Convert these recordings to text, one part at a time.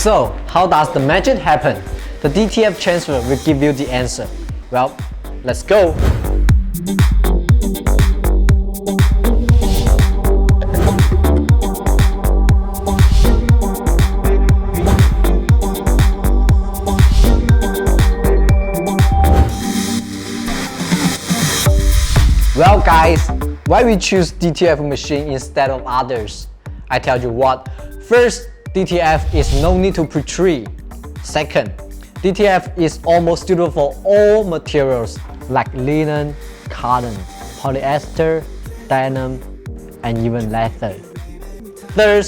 So, how does the magic happen? The DTF transfer will give you the answer. Well, let's go! Well guys, why we choose DTF machine instead of others? I tell you what, first, DTF is no need to pre-treat. Second, DTF is almost suitable for all materials like linen, cotton, polyester, denim, and even leather. Third,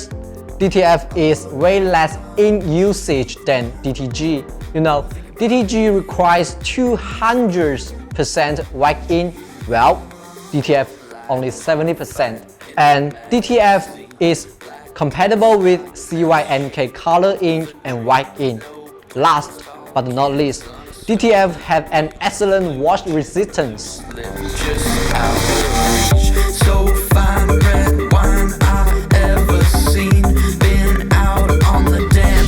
DTF is way less in usage than DTG. You know, DTG requires 200% wax in, well, DTF only 70%. And DTF is compatible with CYNK color ink and white ink. Last but not least, DTF have an excellent wash resistance.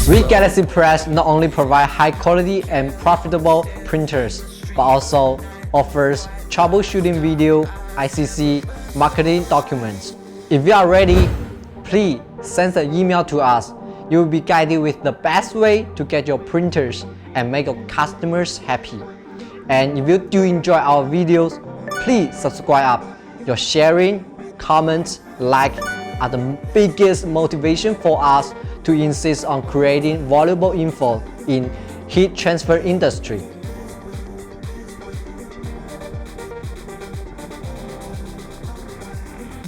We Galaxy Press not only provide high quality and profitable printers, but also offers troubleshooting video, ICC, marketing documents. If you are ready, please send an email to us. You will be guided with the best way to get your printers and make your customers happy. And if you do enjoy our videos, please subscribe up. Your sharing, comments, like are the biggest motivation for us to insist on creating valuable info in heat transfer industry.